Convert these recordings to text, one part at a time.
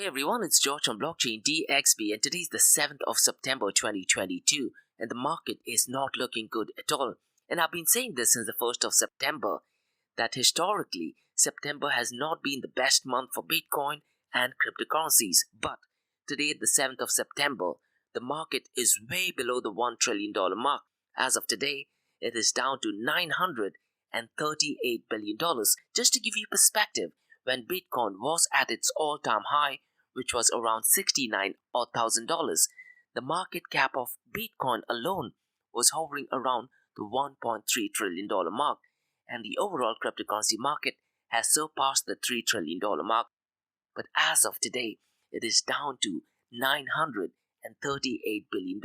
Hey everyone, it's George on Blockchain DXB and today is the 7th of September 2022 and the market is not looking good at all. And I've been saying this since the 1st of September that historically September has not been the best month for Bitcoin and cryptocurrencies. But today at the 7th of September, the market is way below the $1 trillion mark. As of today, it is down to $938 billion. Just to give you perspective, when Bitcoin was at its all-time high, which was around $69,000, the market cap of Bitcoin alone was hovering around the $1.3 trillion mark, and the overall cryptocurrency market has surpassed the $3 trillion mark. But as of today, it is down to $938 billion.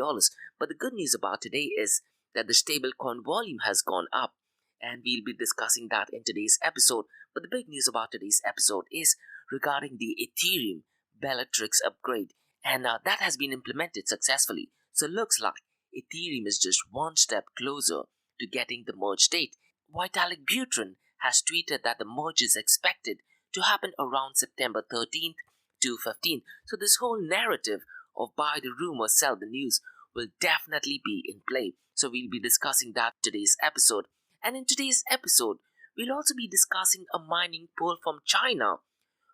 But the good news about today is that the stablecoin volume has gone up, and we'll be discussing that in today's episode. But the big news about today's episode is regarding the Ethereum Bellatrix upgrade, and that has been implemented successfully. So it looks like Ethereum is just one step closer to getting the merge date. Vitalik Buterin has tweeted that the merge is expected to happen around September 13th to 15th. So this whole narrative of buy the rumor, sell the news will definitely be in play. So we'll be discussing that in today's episode. And in today's episode, we'll also be discussing a mining pool from China,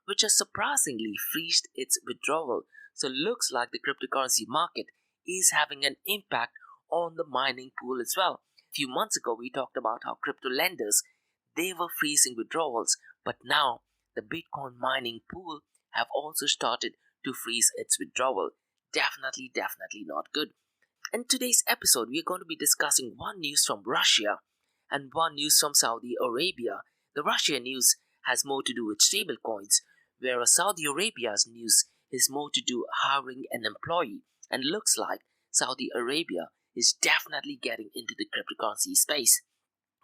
which has surprisingly freezed its withdrawal. So it looks like the cryptocurrency market is having an impact on the mining pool as well. A few months ago, we talked about how crypto lenders, they were freezing withdrawals, but now the Bitcoin mining pool have also started to freeze its withdrawal. Definitely not good. In today's episode, we are going to be discussing one news from Russia and one news from Saudi Arabia. The Russia news has more to do with stablecoins, whereas Saudi Arabia's news is more to do hiring an employee. And looks like Saudi Arabia is definitely getting into the cryptocurrency space.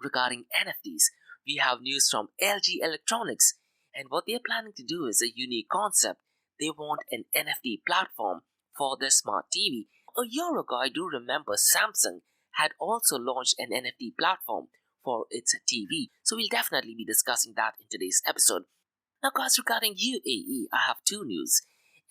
Regarding NFTs, we have news from LG Electronics, and what they're planning to do is a unique concept. They want an NFT platform for their smart TV. A year ago, I do remember Samsung had also launched an NFT platform for its TV. So we'll definitely be discussing that in today's episode. Now guys, regarding UAE, I have two news.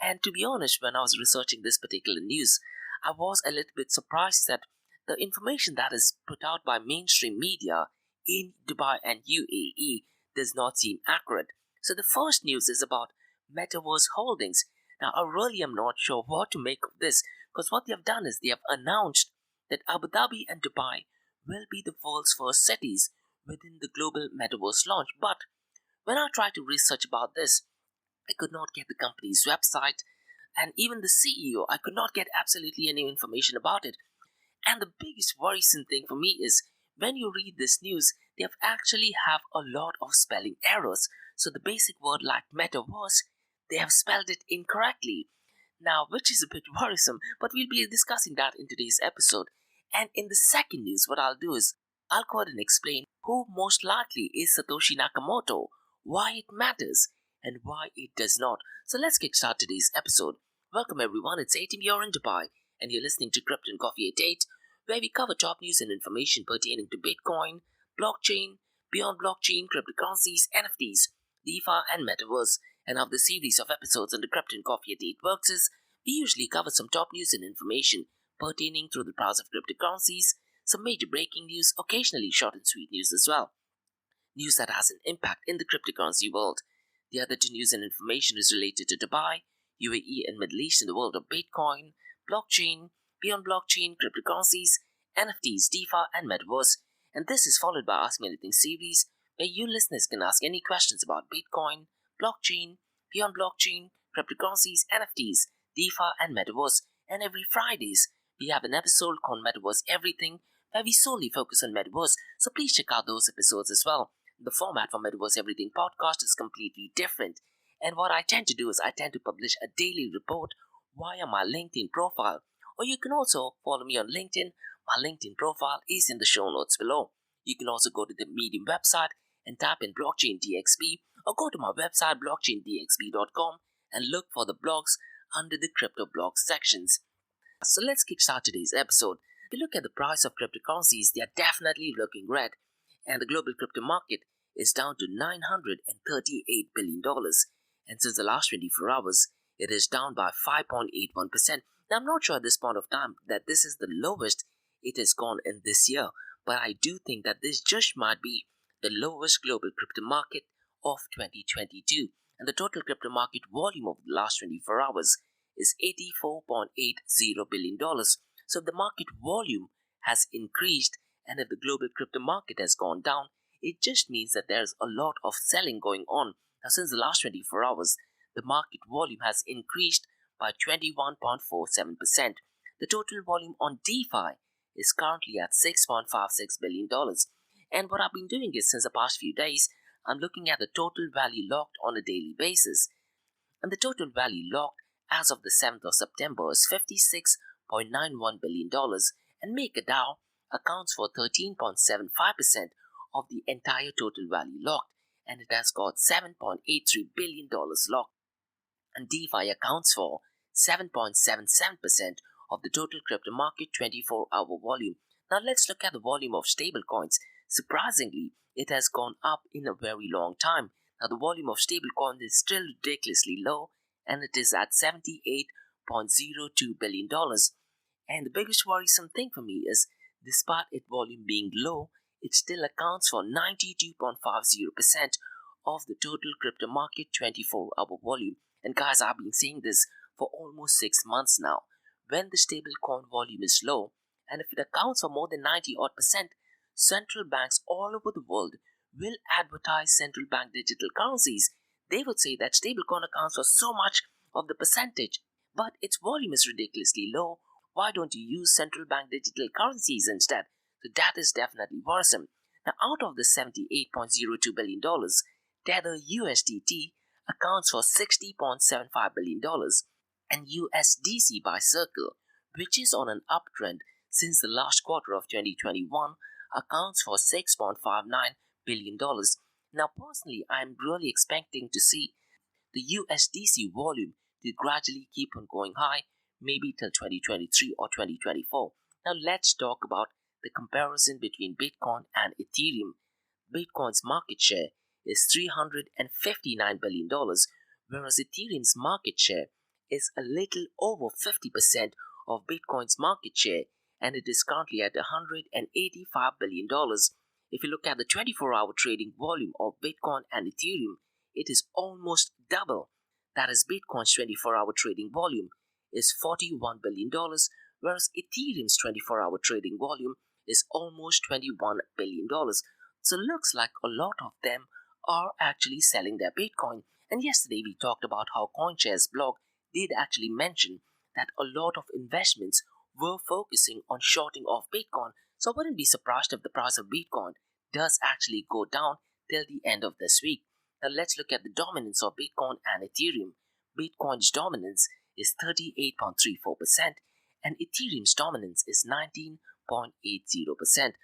And to be honest, when I was researching this particular news, I was a little bit surprised that the information that is put out by mainstream media in Dubai and UAE does not seem accurate. So the first news is about Metaverse Holdings. Now I really am not sure what to make of this, because what they have done is they have announced that Abu Dhabi and Dubai will be the world's first cities within the global Metaverse launch. But when I tried to research about this, I could not get the company's website, and even the CEO, I could not get absolutely any information about it. And the biggest worrisome thing for me is when you read this news, they have actually have a lot of spelling errors. So the basic word like metaverse, they have spelled it incorrectly. Now, which is a bit worrisome, but we'll be discussing that in today's episode. And in the second news, what I'll do is I'll go ahead and explain who most likely is Satoshi Nakamoto, why it matters, and why it does not. So let's kickstart today's episode. Welcome everyone, it's 18 here in Dubai, and you're listening to Crypto and Coffee at 8, where we cover top news and information pertaining to Bitcoin, blockchain, beyond blockchain, cryptocurrencies, NFTs, DeFi, and Metaverse. And how the series of episodes on the Crypto and Coffee at 8 works is, we usually cover some top news and information pertaining to the price of cryptocurrencies, some major breaking news, occasionally short and sweet news as well. News that has an impact in the cryptocurrency world. The other two news and information is related to Dubai, UAE and Middle East in the world of Bitcoin, blockchain, beyond blockchain, cryptocurrencies, NFTs, DeFi and Metaverse. And this is followed by Ask Me Anything series, where you listeners can ask any questions about Bitcoin, blockchain, beyond blockchain, cryptocurrencies, NFTs, DeFi and Metaverse. And every Fridays, we have an episode called Metaverse Everything, where we solely focus on Metaverse, so please check out those episodes as well. The format for Metaverse Everything podcast is completely different, and what I tend to do is I tend to publish a daily report via my LinkedIn profile, or you can also follow me on LinkedIn. My LinkedIn profile is in the show notes below. You can also go to the Medium website and type in Blockchain DXB, or go to my website blockchaindxb.com and look for the blogs under the crypto blogs sections. So let's kickstart today's episode. If you look at the price of cryptocurrencies, they are definitely looking red, and the global crypto market is down to $938 billion. And since the last 24 hours, it is down by 5.81%. Now, I'm not sure at this point of time that this is the lowest it has gone in this year, but I do think that this just might be the lowest global crypto market of 2022. And the total crypto market volume of the last 24 hours is $84.80 billion. So if the market volume has increased and if the global crypto market has gone down, it just means that there's a lot of selling going on. Now, since the last 24 hours, the market volume has increased by 21.47%. The total volume on DeFi is currently at $6.56 billion. And what I've been doing is, since the past few days, I'm looking at the total value locked on a daily basis. And the total value locked as of the 7th of September is $56.91 billion. And MakerDAO accounts for 13.75% of the entire total value locked. And it has got $7.83 billion locked. And DeFi accounts for 7.77% of the total crypto market 24-hour volume. Now let's look at the volume of stablecoins. Surprisingly, it has gone up in a very long time. Now the volume of stablecoins is still ridiculously low, and it is at $78.02 billion. And the biggest worrisome thing for me is, despite its volume being low, it still accounts for 92.50% of the total crypto market 24-hour volume. And guys, I've been saying this for almost 6 months now. When the stablecoin volume is low, and if it accounts for more than 90-odd%, central banks all over the world will advertise central bank digital currencies. They would say that stablecoin accounts for so much of the percentage, but its volume is ridiculously low. Why don't you use central bank digital currencies instead? So that is definitely worrisome. Now, out of the $78.02 billion, Tether.to USDT accounts for $60.75 billion, and USDC by Circle, which is on an uptrend since the last quarter of 2021, accounts for $6.59 billion. Now, personally, I'm really expecting to see the USDC volume to gradually keep on going high, maybe till 2023 or 2024. Now, let's talk about the comparison between Bitcoin and Ethereum. Bitcoin's market share is $359 billion, whereas Ethereum's market share is a little over 50% of Bitcoin's market share, and it is currently at $185 billion. If you look at the 24-hour trading volume of Bitcoin and Ethereum, it is almost double. That is, Bitcoin's 24-hour trading volume is $41 billion, whereas Ethereum's 24-hour trading volume is almost $21 billion. So it looks like a lot of them are actually selling their Bitcoin. And yesterday we talked about how CoinShares blog did actually mention that a lot of investments were focusing on shorting off Bitcoin. So I wouldn't be surprised if the price of Bitcoin does actually go down till the end of this week. Now let's look at the dominance of Bitcoin and Ethereum. Bitcoin's dominance is 38.34% and Ethereum's dominance is 19.80%.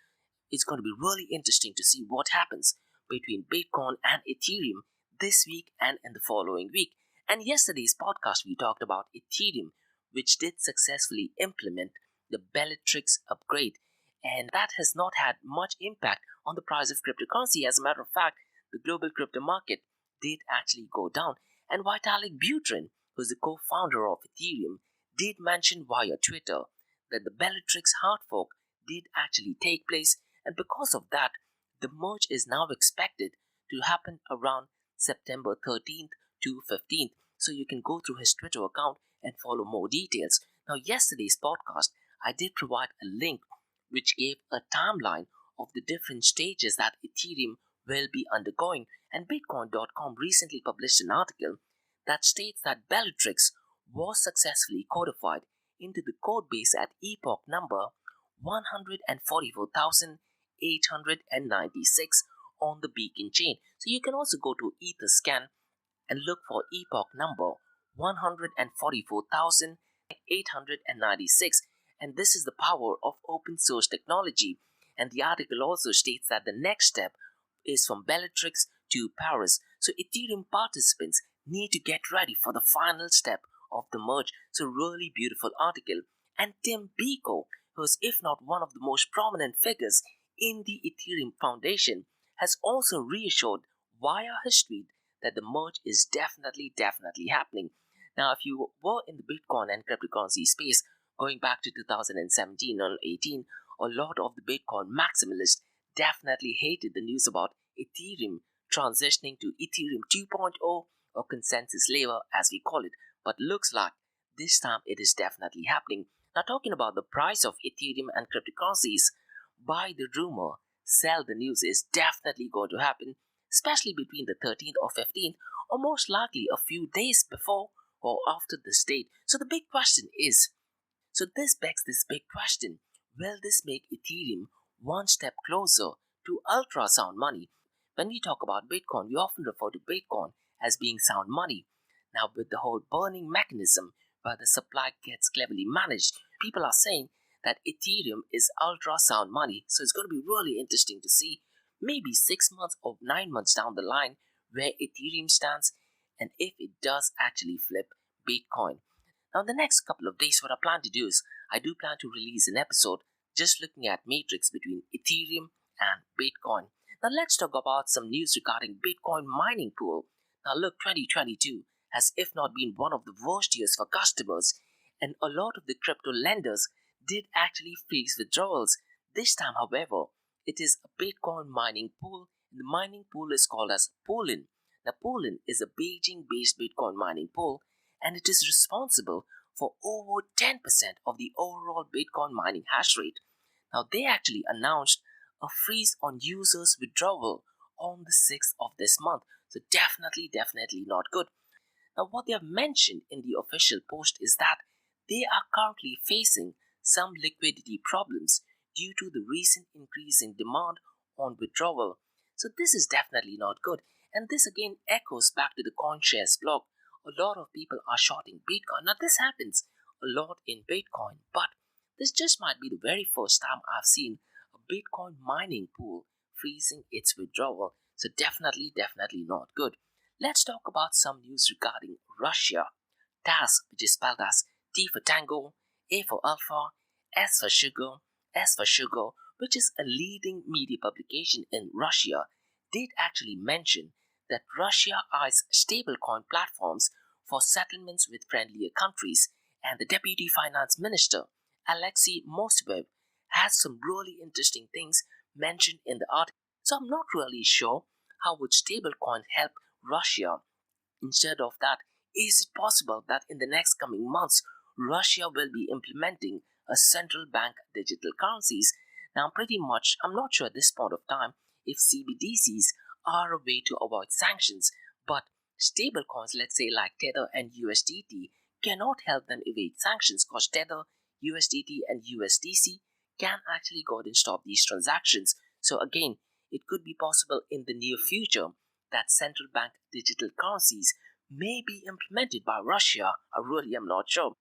It's going to be really interesting to see what happens between Bitcoin and Ethereum this week and in the following week. And yesterday's podcast we talked about Ethereum, which did successfully implement the Bellatrix upgrade, and that has not had much impact on the price of cryptocurrency. As a matter of fact, the global crypto market did actually go down, and Vitalik Buterin, who's the co-founder of Ethereum, did mention via Twitter that the Bellatrix hard fork did actually take place, and because of that, the merge is now expected to happen around September 13th to 15th. So you can go through his Twitter account and follow more details. Now, yesterday's podcast, I did provide a link which gave a timeline of the different stages that Ethereum will be undergoing. And Bitcoin.com recently published an article that states that Bellatrix was successfully codified into the code base at epoch number 144,896 on the Beacon chain. So you can also go to Etherscan and look for epoch number 144,896, and this is the power of open source technology. And the article also states that the next step is from Bellatrix to Paris. So Ethereum participants need to get ready for the final step of the merge. So really beautiful article. And Tim Biko, who is if not one of the most prominent figures in the Ethereum Foundation, has also reassured via his tweet that the merge is definitely happening. Now, if you were in the Bitcoin and cryptocurrency space going back to 2017 or 18, a lot of the Bitcoin maximalists definitely hated the news about Ethereum transitioning to Ethereum 2.0 or consensus layer as we call it. But looks like this time it is definitely happening. Now, talking about the price of Ethereum and cryptocurrencies, buy the rumor, sell the news is definitely going to happen, especially between the 13th or 15th, or most likely a few days before or after this date. So the big question is, this begs this big question, will this make Ethereum one step closer to ultrasound money? When we talk about Bitcoin, we often refer to Bitcoin as being sound money. Now, with the whole burning mechanism where the supply gets cleverly managed, people are saying that Ethereum is ultrasound money. So it's going to be really interesting to see maybe 6 months or 9 months down the line where Ethereum stands and if it does actually flip Bitcoin. Now, in the next couple of days, what I plan to do is I do plan to release an episode just looking at matrix between Ethereum and Bitcoin. Now, let's talk about some news regarding Bitcoin mining pool. Now, look, 2022 has, if not been one of the worst years for customers, and a lot of the crypto lenders did actually face withdrawals. This time, however, it is a Bitcoin mining pool. The mining pool is called as Poolin. Now, Poolin is a Beijing-based Bitcoin mining pool, and it is responsible for over 10% of the overall Bitcoin mining hash rate. Now, they actually announced a freeze on users' withdrawal on the 6th of this month. So definitely not good. Now, what they have mentioned in the official post is that they are currently facing some liquidity problems due to the recent increase in demand on withdrawal. So this is definitely not good. And this again echoes back to the CoinShares blog. A lot of people are shorting Bitcoin. Now, this happens a lot in Bitcoin, but this just might be the very first time I've seen a Bitcoin mining pool freezing its withdrawal. So definitely not good. Let's talk about some news regarding Russia. TASS, which is spelled as T for Tango, A for Alpha, S for Sugar, which is a leading media publication in Russia, did actually mention that Russia eyes stablecoin platforms for settlements with friendlier countries, and the Deputy Finance Minister, Alexei Moseyev, has some really interesting things mentioned in the article. So I'm not really sure how would stablecoin help Russia. Instead of that, is it possible that in the next coming months, Russia will be implementing a central bank digital currencies? Now, I'm not sure at this point of time if CBDCs are a way to avoid sanctions, but stablecoins, let's say like Tether and USDT, cannot help them evade sanctions because Tether, USDT, and USDC can actually go ahead and stop these transactions. So again, it could be possible in the near future that central bank digital currencies may be implemented by Russia. I really am not sure.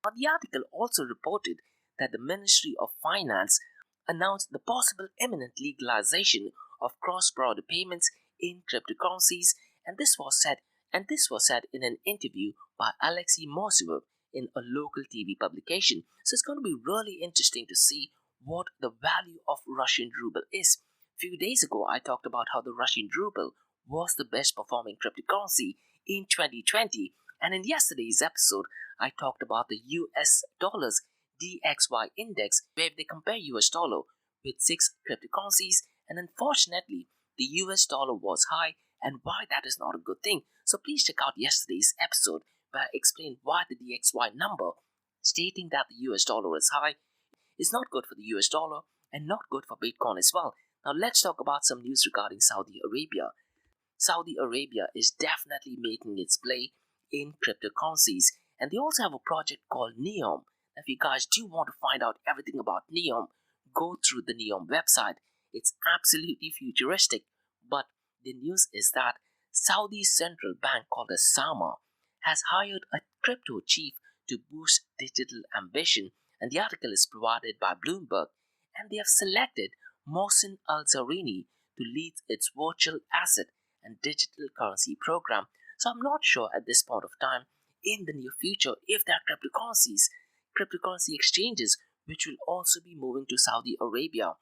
Now, the article also reported that the Ministry of Finance announced the possible imminent legalization of cross-border payments in cryptocurrencies, and this was said in an interview by Alexei Moseyev in a local TV publication. So it's going to be really interesting to see what the value of Russian ruble is. A few days ago, I talked about how the Russian ruble was the best performing cryptocurrency in 2020, and in yesterday's episode, I talked about the US dollars DXY index, where they compare US dollar with 6 cryptocurrencies, and unfortunately, the US dollar was high and why that is not a good thing. So please check out yesterday's episode where I explained why the DXY number stating that the US dollar is high is not good for the US dollar and not good for Bitcoin as well. Now let's talk about some news regarding Saudi Arabia. Saudi Arabia is definitely making its play in cryptocurrencies, and they also have a project called Neom. If you guys do want to find out everything about Neom, go through the Neom website. It's absolutely futuristic, but the news is that Saudi's central bank called the SAMA has hired a crypto chief to boost digital ambition, and the article is provided by Bloomberg, and they have selected Mohsin Al-Zarini to lead its virtual asset and digital currency program. So I'm not sure at this point of time in the near future if there are cryptocurrency exchanges which will also be moving to Saudi Arabia.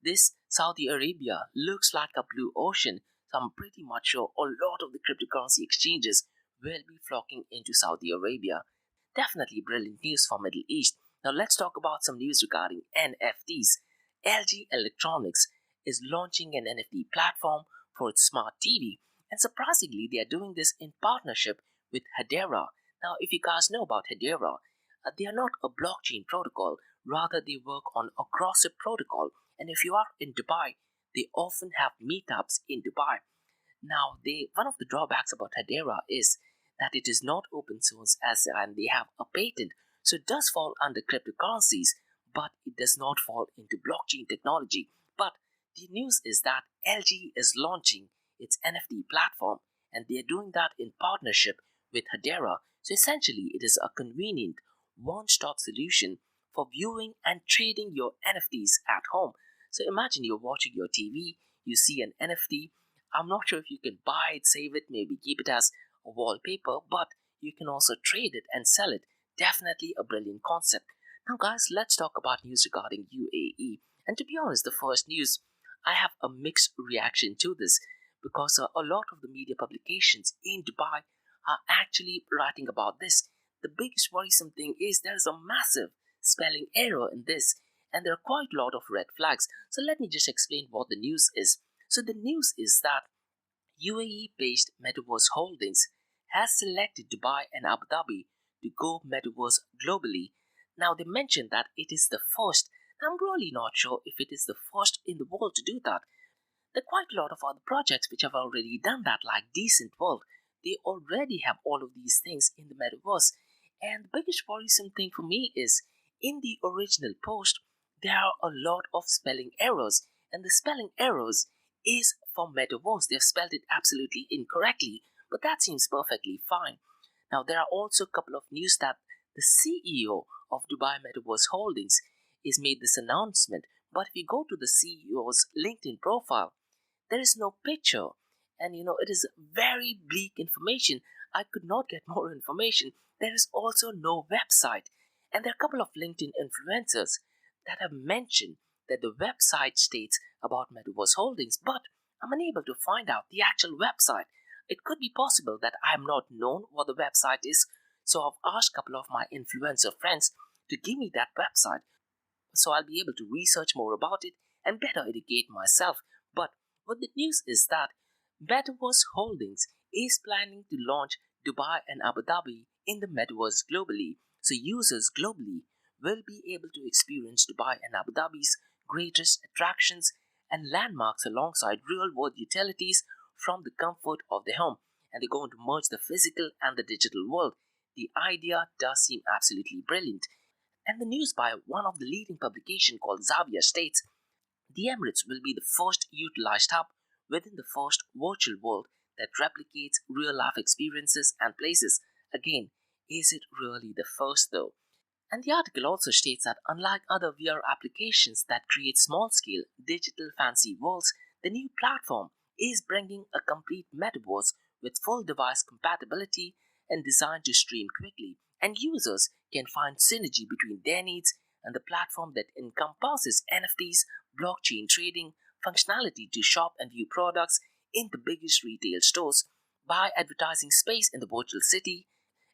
This Saudi Arabia looks like a blue ocean, so I'm pretty much sure a lot of the cryptocurrency exchanges will be flocking into Saudi Arabia. Definitely brilliant news for Middle East. Now let's talk about some news regarding NFTs. LG Electronics is launching an NFT platform for its smart TV, and surprisingly they are doing this in partnership with Hedera. Now if you guys know about Hedera, they are not a blockchain protocol, rather they work on a gossip protocol, and if you are in Dubai, they often have meetups in Dubai. Now, one of the drawbacks about Hedera is that it is not open source and they have a patent, so it does fall under cryptocurrencies, but it does not fall into blockchain technology. But the news is that LG is launching its NFT platform, and they are doing that in partnership with Hedera. So essentially, it is a convenient one-stop solution for viewing and trading your NFTs at home. So imagine you're watching your TV, you see an NFT. I'm not sure if you can buy it, save it, maybe keep it as a wallpaper, but you can also trade it and sell it. Definitely a brilliant concept. Now, guys, let's talk about news regarding UAE. And to be honest, the first news, I have a mixed reaction to this because a lot of the media publications in Dubai are actually writing about this. The biggest worrisome thing is there's a massive spelling error in this, and there are quite a lot of red flags. So let me just explain what the news is. So the news is that UAE-based Metaverse Holdings has selected Dubai and Abu Dhabi to go Metaverse globally. Now they mentioned that it is the first. I'm really not sure if it is the first in the world to do that. There are quite a lot of other projects which have already done that, like Decent World. They already have all of these things in the Metaverse. And the biggest worrisome thing for me is in the original post, there are a lot of spelling errors. And the spelling errors is for Metaverse. They've spelled it absolutely incorrectly, but that seems perfectly fine. Now, there are also a couple of news that the CEO of Dubai Metaverse Holdings is made this announcement, but if you go to the CEO's LinkedIn profile, there is no picture, and it is very bleak information. I could not get more information. There is also no website, and there are a couple of LinkedIn influencers that have mentioned that the website states about Metaverse Holdings, but I'm unable to find out the actual website. It could be possible that I am not known what the website is, so I've asked a couple of my influencer friends to give me that website, so I'll be able to research more about it and better educate myself. But what the news is that Metaverse Holdings is planning to launch Dubai and Abu Dhabi in the Metaverse globally, so users globally will be able to experience Dubai and Abu Dhabi's greatest attractions and landmarks alongside real-world utilities from the comfort of their home, and they're going to merge the physical and the digital world. The idea does seem absolutely brilliant. And the news by one of the leading publications called Xavier states the Emirates will be the first utilized hub within the first virtual world that replicates real-life experiences and places. Again, is it really the first though? And the article also states that unlike other VR applications that create small-scale digital fancy worlds, the new platform is bringing a complete metaverse with full device compatibility and designed to stream quickly, and users can find synergy between their needs and the platform that encompasses NFTs, blockchain trading, functionality to shop and view products in the biggest retail stores, buy advertising space in the virtual city,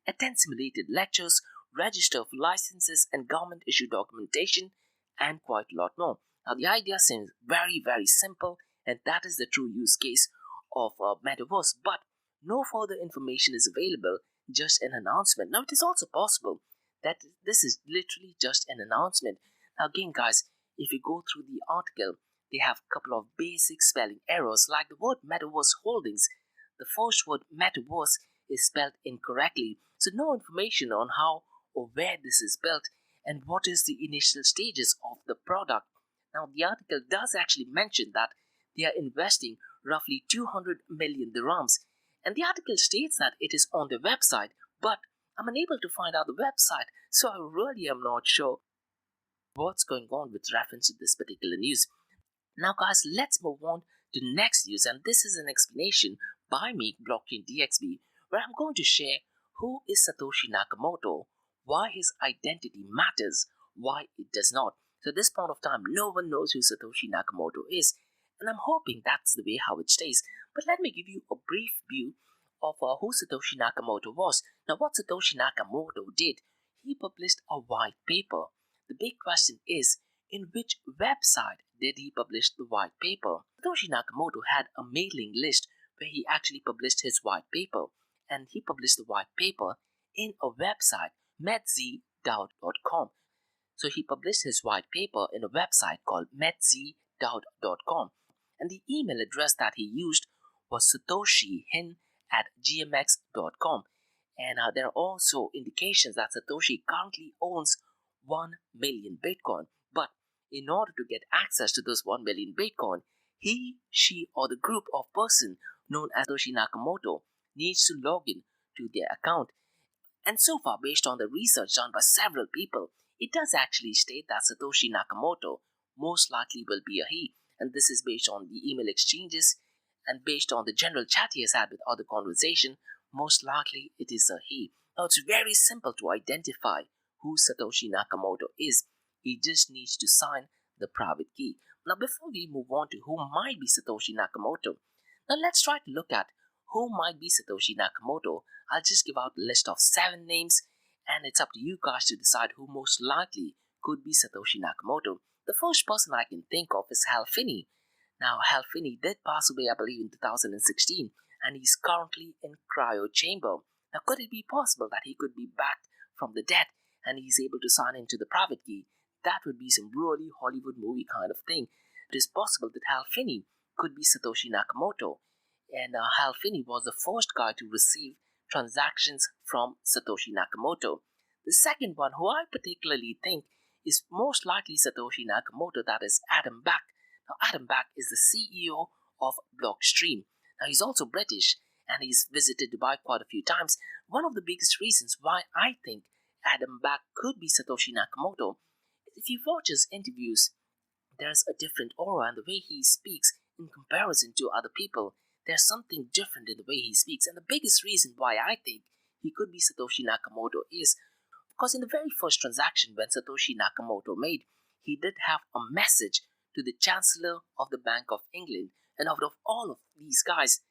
attend simulated lectures, register for licenses and government issued documentation, and quite a lot more. Now, the idea seems very, very simple, and that is the true use case of Metaverse, but no further information is available, just an announcement. Now, it is also possible that this is literally just an announcement. Now, again, guys, if you go through the article, they have a couple of basic spelling errors, like the word Metaverse Holdings. The first word Metaverse is spelled incorrectly, so no information on how or where this is built and what is the initial stages of the product. Now, the article does actually mention that they are investing roughly 200 million dirhams, and the article states that it is on their website, but I'm unable to find out the website, so I really am not sure what's going on with reference to this particular news. Now, guys, let's move on to the next news, and this is an explanation by me, Blockchain DXB, where I'm going to share who is Satoshi Nakamoto, why his identity matters, why it does not. So at this point of time, no one knows who Satoshi Nakamoto is, and I'm hoping that's the way how it stays. But let me give you a brief view of who Satoshi Nakamoto was. Now, what Satoshi Nakamoto did, he published a white paper. The big question is, in which website did he publish the white paper? Satoshi Nakamoto had a mailing list where he actually published his white paper, and he published the white paper in a website, metzz.com. So he published his white paper in a website called metzz.com, and the email address that he used was satoshihin@gmx.com. And there are also indications that Satoshi currently owns 1 million Bitcoin. But in order to get access to those 1 million Bitcoin, he, she, or the group of person known as Satoshi Nakamoto needs to log in to their account. And so far, based on the research done by several people, it does actually state that Satoshi Nakamoto most likely will be a he. And this is based on the email exchanges and based on the general chat he has had with other conversation. Most likely it is a he. Now, it's very simple to identify who Satoshi Nakamoto is. He just needs to sign the private key. Now, before we move on to who might be Satoshi Nakamoto, now let's try to look at who might be Satoshi Nakamoto. I'll just give out a list of 7 names, and it's up to you guys to decide who most likely could be Satoshi Nakamoto. The first person I can think of is Hal Finney. Now, Hal Finney did pass away, I believe, in 2016, and he's currently in cryo chamber. Now, could it be possible that he could be back from the dead and he's able to sign into the private key? That would be some really Hollywood movie kind of thing. It is possible that Hal Finney could be Satoshi Nakamoto, and Hal Finney was the first guy to receive transactions from Satoshi Nakamoto. The second one, who I particularly think is most likely Satoshi Nakamoto, that is Adam Back. Now, Adam Back is the CEO of Blockstream. Now, he's also British, and he's visited Dubai quite a few times. One of the biggest reasons why I think Adam Back could be Satoshi Nakamoto is if you watch his interviews, there's a different aura in the way he speaks in comparison to other people. There's something different in the way he speaks, and the biggest reason why I think he could be Satoshi Nakamoto is because in the very first transaction when Satoshi Nakamoto made, he did have a message to the Chancellor of the Bank of England. And out of all of these guys,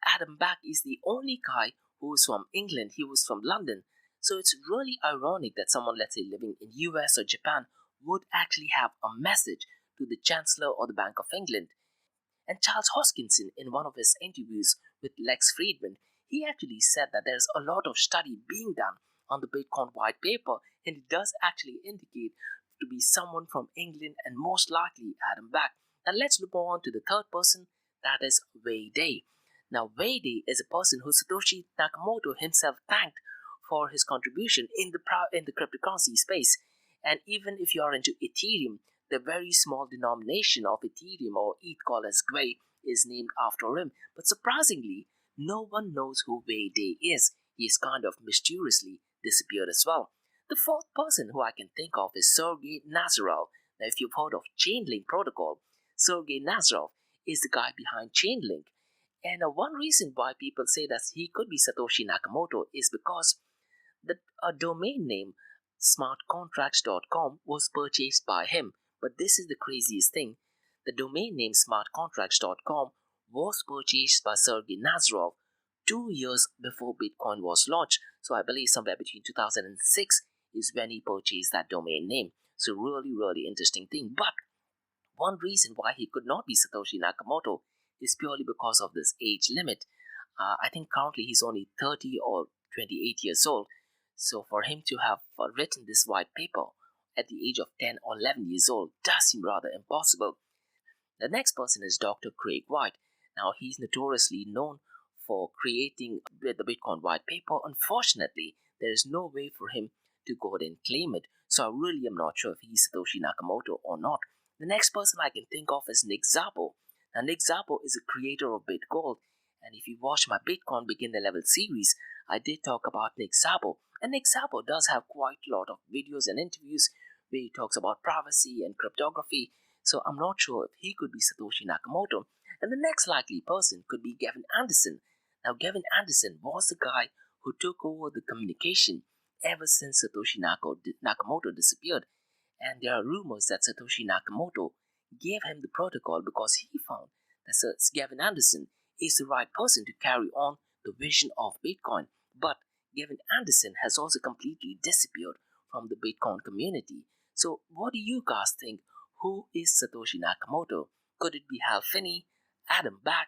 Adam Back is the only guy who is from England. He was from London. So it's really ironic that someone, let's say, living in US or Japan would actually have a message to the Chancellor or the Bank of England. And Charles Hoskinson, in one of his interviews with Lex Friedman, he actually said that there's a lot of study being done on the Bitcoin white paper, and it does actually indicate to be someone from England and most likely Adam Back. Now let's move on to the third person, that is Wei Day. Now Wei Day is a person who Satoshi Nakamoto himself thanked for his contribution in the cryptocurrency space. And even if you are into Ethereum, the very small denomination of Ethereum, or ETH called as Gwei, is named after him. But surprisingly, no one knows who Wei Day is. He is kind of mysteriously disappeared as well. The fourth person who I can think of is Sergey Nazarov. Now, if you've heard of Chainlink protocol, Sergey Nazarov is the guy behind Chainlink. And one reason why people say that he could be Satoshi Nakamoto is because the domain name smartcontracts.com was purchased by him. But this is the craziest thing. The domain name smartcontracts.com was purchased by Sergey Nazarov 2 years before Bitcoin was launched. So I believe somewhere between 2006 is when he purchased that domain name. So really interesting thing. But one reason why he could not be Satoshi Nakamoto is purely because of this age limit. I think currently he's only 30 or 28 years old. So for him to have written this white paper at the age of 10 or 11 years old does seem rather impossible. The next person is Dr. Craig White. Now, he's notoriously known for creating the Bitcoin white paper. Unfortunately, there is no way for him to go ahead and claim it. So I really am not sure if he's Satoshi Nakamoto or not. The next person I can think of is Nick Szabo. Now, Nick Szabo is a creator of BitGold. And if you watch my Bitcoin Beginner Level series, I did talk about Nick Szabo. And Nick Szabo does have quite a lot of videos and interviews where he talks about privacy and cryptography. So I'm not sure if he could be Satoshi Nakamoto. And the next likely person could be Gavin Anderson. Now, Gavin Anderson was the guy who took over the communication ever since Satoshi Nakamoto disappeared. And there are rumors that Satoshi Nakamoto gave him the protocol because he found that Gavin Anderson is the right person to carry on the vision of Bitcoin. But Gavin Anderson has also completely disappeared from the Bitcoin community. So what do you guys think? Who is Satoshi Nakamoto? Could it be Hal Finney, Adam Back,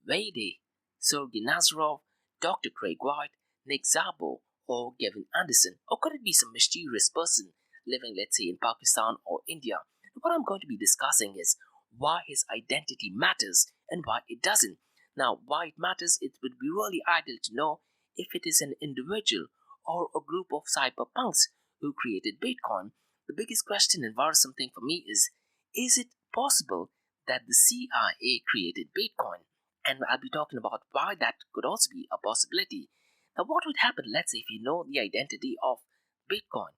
Wade, Sergey Nazarov, Dr. Craig White, Nick Szabo, or Gavin Anderson? Or could it be some mysterious person living, let's say, in Pakistan or India? What I'm going to be discussing is why his identity matters and why it doesn't. Now, why it matters, it would be really ideal to know if it is an individual or a group of cyberpunks who created Bitcoin. The biggest question and worrisome thing for me is it possible that the CIA created Bitcoin? And I'll be talking about why that could also be a possibility. Now, what would happen, let's say, if you know the identity of Bitcoin,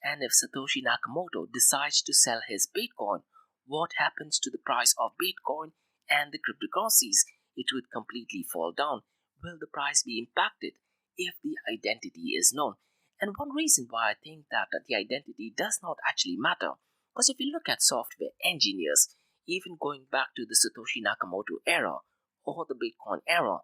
and if Satoshi Nakamoto decides to sell his Bitcoin, what happens to the price of Bitcoin and the cryptocurrencies? It would completely fall down. Will the price be impacted if the identity is known? And one reason why I think that the identity does not actually matter, because if you look at software engineers, even going back to the Satoshi Nakamoto era or the Bitcoin era,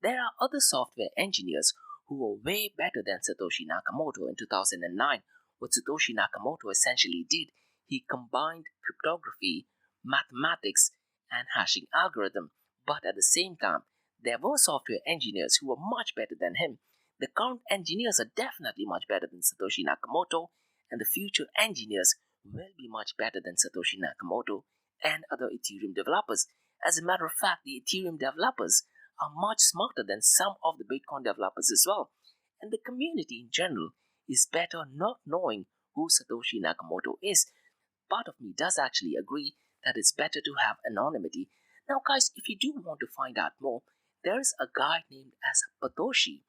there are other software engineers who were way better than Satoshi Nakamoto in 2009. What Satoshi Nakamoto essentially did, he combined cryptography, mathematics, and hashing algorithm. But at the same time, there were software engineers who were much better than him. The current engineers are definitely much better than Satoshi Nakamoto, and the future engineers will be much better than Satoshi Nakamoto and other Ethereum developers. As a matter of fact, the Ethereum developers are much smarter than some of the Bitcoin developers as well. And the community in general is better not knowing who Satoshi Nakamoto is. Part of me does actually agree that it's better to have anonymity. Now, guys, if you do want to find out more, there is a guy named as Patoshi,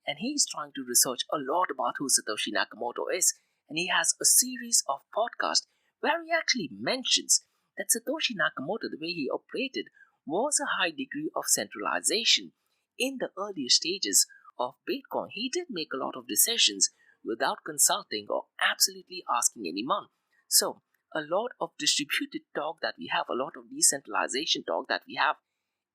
and he's trying to research a lot about who Satoshi Nakamoto is, and he has a series of podcasts where he actually mentions that Satoshi Nakamoto, the way he operated, was a high degree of centralization. In the earlier stages of Bitcoin, he did make a lot of decisions without consulting or absolutely asking anyone. So, a lot of distributed talk that we have, a lot of decentralization talk that we have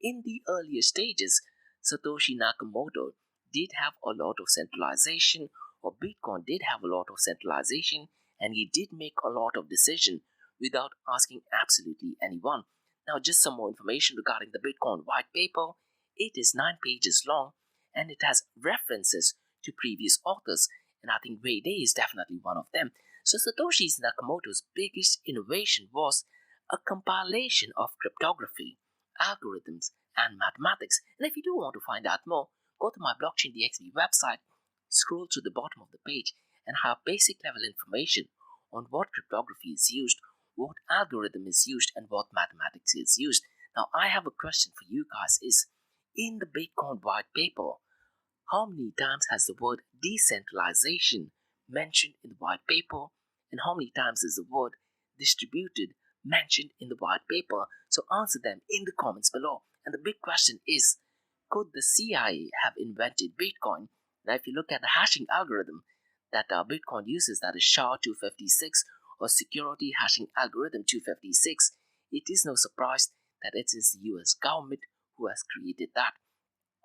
in the earlier stages, Satoshi Nakamoto did have a lot of centralization, or Bitcoin did have a lot of centralization, and he did make a lot of decisions without asking absolutely anyone. Now, just some more information regarding the Bitcoin white paper. It is 9 pages long, and it has references to previous authors, and I think Wade is definitely one of them. So Satoshi Nakamoto's biggest innovation was a compilation of cryptography, algorithms, and mathematics. And if you do want to find out more, go to my Blockchain DXB website, scroll to the bottom of the page, and have basic level information on what cryptography is used, what algorithm is used, and what mathematics is used. Now, I have a question for you guys is, in the Bitcoin white paper, how many times has the word decentralization mentioned in the white paper, and how many times is the word distributed mentioned in the white paper? So answer them in the comments below. And the big question is, could the CIA have invented Bitcoin? Now, if you look at the hashing algorithm that Bitcoin uses, that is SHA-256 or Security Hashing Algorithm 256, it is no surprise that it is the US government who has created that.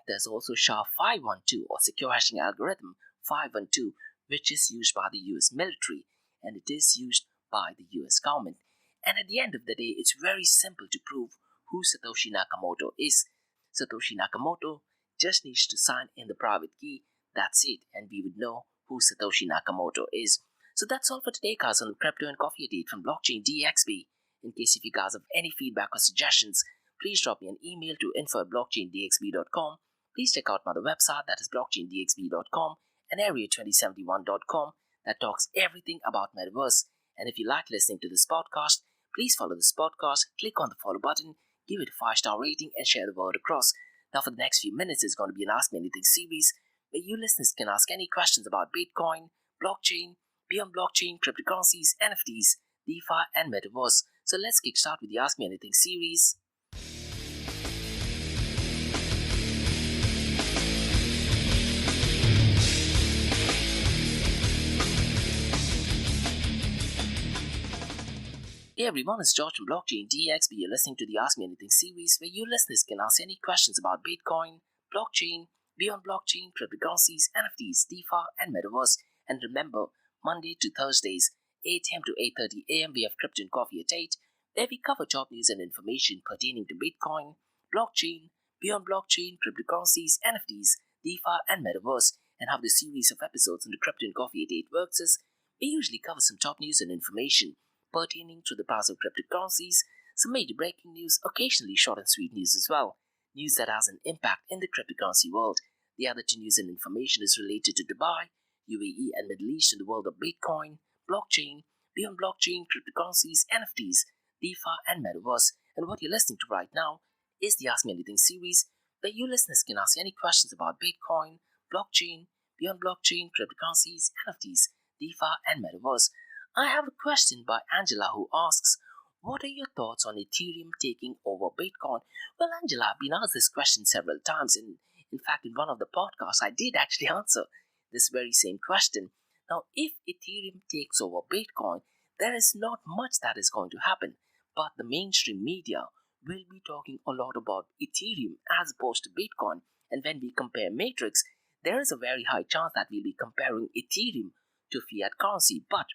There's also SHA-512 or Secure Hashing Algorithm 512, which is used by the US military, and it is used by the US government. And at the end of the day, it's very simple to prove who Satoshi Nakamoto is. Satoshi Nakamoto just needs to sign in the private key. That's it, and we would know who Satoshi Nakamoto is. So that's all for today, guys, on the Crypto and Coffee Update from Blockchain DXB. In case if you guys have any feedback or suggestions, please drop me an email to info@blockchaindxb.com. Please check out my other website, that is blockchaindxb.com, and area2071.com, that talks everything about Metaverse. And if you like listening to this podcast, please follow this podcast, click on the follow button, give it a 5-star rating, and share the word across. Now, for the next few minutes, it's going to be an Ask Me Anything series, where you listeners can ask any questions about Bitcoin, blockchain, beyond blockchain, cryptocurrencies, NFTs, DeFi, and Metaverse. So let's kick start with the Ask Me Anything series. Hey everyone, it's George from Blockchain DXB. You're listening to the Ask Me Anything series, where you listeners can ask any questions about Bitcoin, blockchain, beyond blockchain, cryptocurrencies, NFTs, DeFi, and Metaverse. And remember, Monday to Thursdays, 8 a.m. to 8:30 a.m. we have Crypto and Coffee at 8, where we cover job news and information pertaining to Bitcoin, blockchain, beyond blockchain, cryptocurrencies, NFTs, DeFi, and Metaverse. And how the series of episodes in the Crypto and Coffee at 8 works is, we usually cover some top news and information pertaining to the price of cryptocurrencies, some major breaking news, occasionally short and sweet news as well, news that has an impact in the cryptocurrency world. The other two news and information is related to Dubai, UAE, and Middle East in the world of Bitcoin, blockchain, beyond blockchain, cryptocurrencies, NFTs, DeFi, and Metaverse. And what you're listening to right now is the Ask Me Anything series, where you listeners can ask any questions about Bitcoin, blockchain, beyond blockchain, cryptocurrencies, NFTs, DeFi, and Metaverse. I have a question by Angela who asks, what are your thoughts on Ethereum taking over Bitcoin? Well, Angela, I've been asked this question several times, and in fact, in one of the podcasts, I did actually answer this very same question. Now, if Ethereum takes over Bitcoin, there is not much that is going to happen, but the mainstream media will be talking a lot about Ethereum as opposed to Bitcoin. And when we compare matrix, there is a very high chance that we'll be comparing Ethereum to fiat currency. But,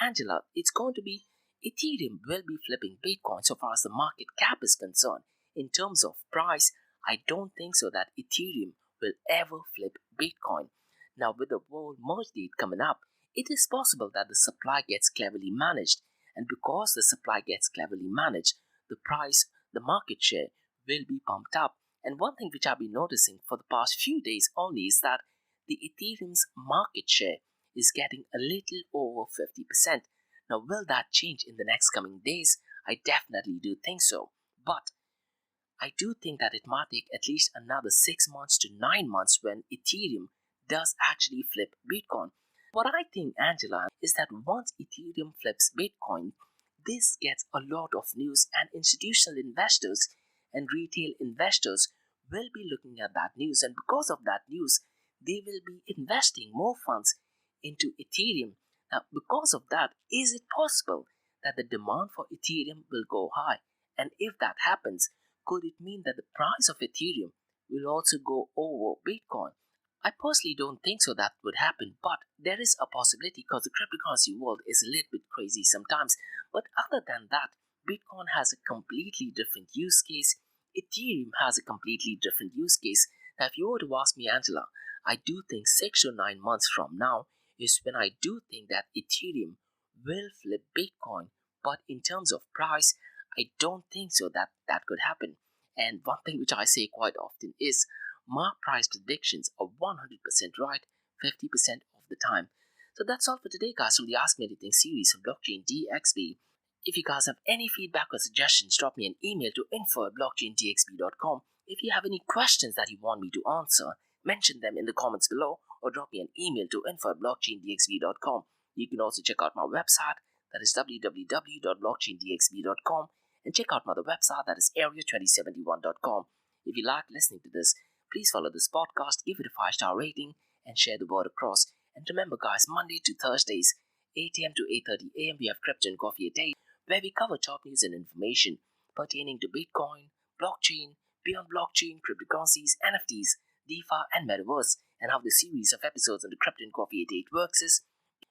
Angela, it's going to be Ethereum will be flipping Bitcoin so far as the market cap is concerned. In terms of price, I don't think so that Ethereum will ever flip Bitcoin. Now, with the world merge date coming up, it is possible that the supply gets cleverly managed. And because the supply gets cleverly managed, the price, the market share will be pumped up. And one thing which I've been noticing for the past few days only is that the Ethereum's market share is getting a little over 50%. Now, will that change in the next coming days? I definitely do think so. But I do think that it might take at least another 6 months to 9 months when Ethereum does actually flip Bitcoin. What I think, Angela, is that once Ethereum flips Bitcoin, this gets a lot of news, and institutional investors and retail investors will be looking at that news. And because of that news, they will be investing more funds into Ethereum. Now, because of that, is it possible that the demand for Ethereum will go high? And if that happens, could it mean that the price of Ethereum will also go over Bitcoin? I personally don't think so that would happen, but there is a possibility because the cryptocurrency world is a little bit crazy sometimes. But other than that, Bitcoin has a completely different use case. Ethereum has a completely different use case. Now, if you were to ask me, Angela, I do think 6 to 9 months from now is when I do think that Ethereum will flip Bitcoin. But in terms of price, I don't think so that that could happen. And one thing which I say quite often is my price predictions are 100% right 50% of the time. So that's all for today, guys, from the Ask Me Anything series on Blockchain DXB. If you guys have any feedback or suggestions, drop me an email to info@blockchaindxb.com. If you have any questions that you want me to answer, mention them in the comments below or drop me an email to info@blockchaindxb.com. You can also check out my website, that is www.blockchaindxb.com, and check out my other website, that is area2071.com. If you like listening to this, please follow this podcast, give it a 5-star rating, and share the word across. And remember, guys, Monday to Thursdays, 8 a.m. to 8:30 a.m. we have Crypto and Coffee a Day, where we cover top news and information pertaining to Bitcoin, blockchain, beyond blockchain, cryptocurrencies, NFTs, DeFi, and Metaverse. And how the series of episodes on the Crypto and Coffee at 8 works is,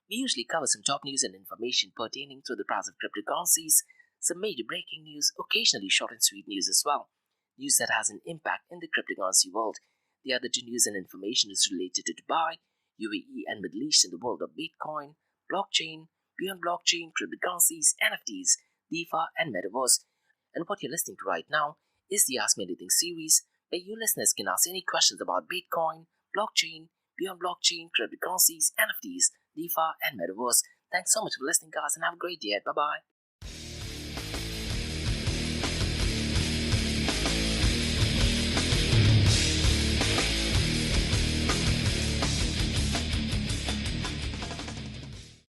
we usually cover some top news and information pertaining to the price of cryptocurrencies, some major breaking news, occasionally short and sweet news as well, news that has an impact in the cryptocurrency world. The other two news and information is related to Dubai, UAE, and Middle East in the world of Bitcoin, blockchain, beyond blockchain, cryptocurrencies, NFTs, DeFi, and Metaverse. And what you're listening to right now is the Ask Me Anything series, where you listeners can ask any questions about Bitcoin, blockchain, beyond blockchain, cryptocurrencies, NFTs, DeFi, and Metaverse. Thanks so much for listening, guys, and have a great day. Bye-bye.